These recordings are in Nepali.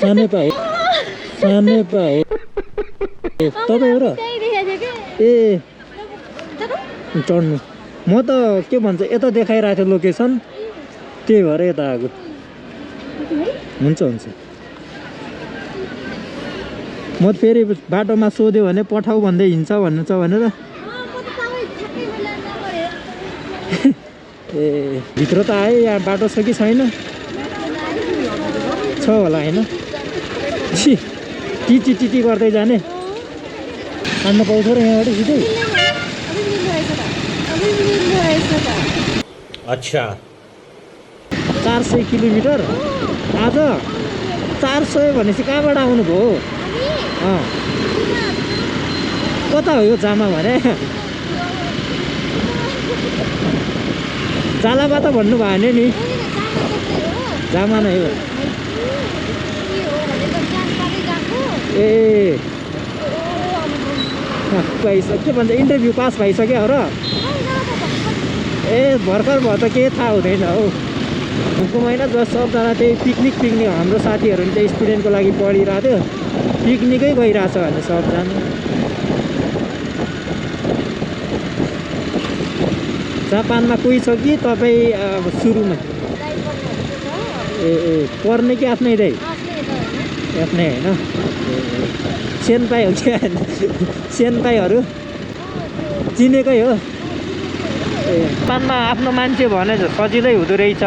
सानेपा हो सानेपा हो तपाईँ हो र ए चढ्नु म त के भन्छ यता देखाइरहेको थियो लोकेसन त्यही भएर यता आएको हुन्छ हुन्छ म फेरि बाटोमा सोध्यो भने पठाऊ भन्दै हिँड्छ भन्नु छ भनेर ए भित्र त आयो यहाँ बाटो छ कि छैन छ होला होइन टिटी टिटी गर्दै जाने आउनु पाउँछ र यहाँबाट सिधै अच्छा 400 किलोमिटर आज 400 भनेपछि कहाँबाट आउनुभयो कता हो यो जामा भने जालाबा त भन्नुभयो भने नि जामा नै हो ए भइसक्यो के भन्छ इन्टरभ्यू पास भइसक्यो र ए भर्खर भयो त केही थाहा हुँदैन हौ अर्को महिना जस सबजना त्यही पिकनिक हाम्रो साथीहरू नि त्यही स्टुडेन्टको लागि पढिरहेको थियो पिकनिकै गइरहेछ भने सबजना जापानमा कोही छ कि तपाईँ सुरुमा ए पढ्ने कि आफ्नै दाइ आफ्नै होइन सेनपाई हो क्या सेनपाईहरू चिनेकै हो ए जापानमा आफ्नो मान्छे भने सजिलै हुँदो रहेछ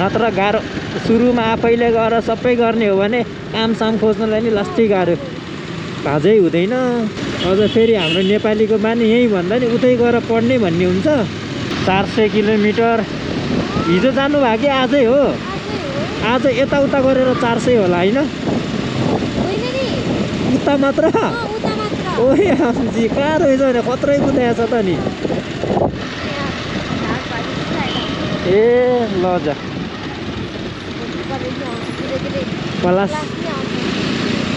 नत्र गाह्रो सुरुमा आफैले गएर सबै गर्ने हो भने कामसाम खोज्नलाई नि लास्टै गाह्रो भाजै हुँदैन अझ फेरि हाम्रो नेपालीको बानी यहीँ भन्दा नि उतै गएर पढ्ने भन्ने हुन्छ 400 किलोमिटर हिजो जानुभयो कि आजै हो आज यताउता गरेर 400 होला होइन उता मात्र ओहे आमजी कहाँ रहेछ भने खत्रै कुदाएको छ त नि ए ल जा पलास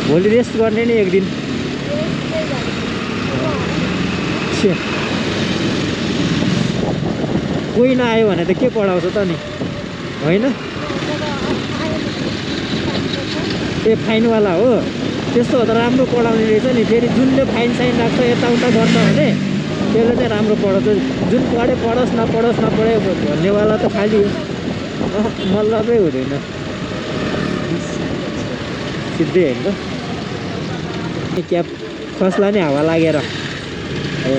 भोलि रेस्ट गर्ने नि एक दिन कोही नआयो भने त के पढाउँछ त नि होइन ए फाइनवाला हो त्यस्तो हो त राम्रो पढाउने रहेछ नि फेरि जुनले फाइन साइन राख्छ यताउता गर्छ भने त्यसले चाहिँ राम्रो पढाउँछ जुन पढोस् नपढे भन्नेवाला त खालि मतलबै हुँदैन सिधै होइन त क्याब खस्ला नि हावा लागेर ए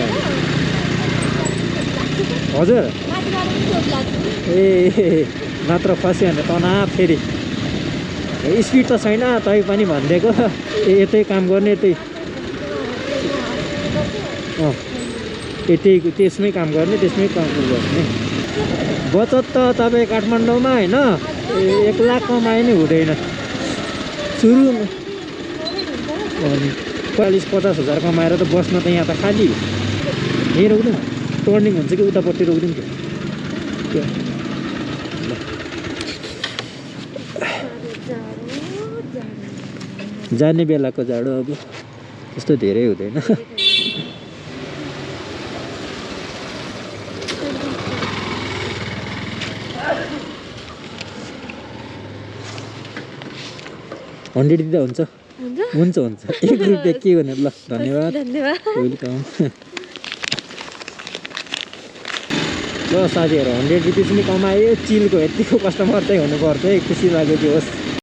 हजुर ए नत्र खस्यो भने तनाव फेरि स्पिड त छैन तै पनि भनिदिएको यतै काम गर्ने त्यसमै काम गर्ने त्यसमै काम गर्ने बचत त तपाईँ काठमाडौँमा होइन 1 लाख कमाए नि हुँदैन सुरुमा 40-50 हजार कमाएर त बस्न त यहाँ त खालि यहीँ रोक्नु टर्निङ हुन्छ कि उतापट्टि रोक्दिउँ त्यो जाने बेलाको जाडो अब त्यस्तो धेरै हुँदैन $100 दिँदा हुन्छ हुन्छ 1 रुपियाँ के भने ल धन्यवाद वेलकम ल साथीहरू 100 रुपियाँ पनि कमायो चिलको यतिको कस्टमर चाहिँ हुनुपर्छ है खुसी लाग्यो कि होस्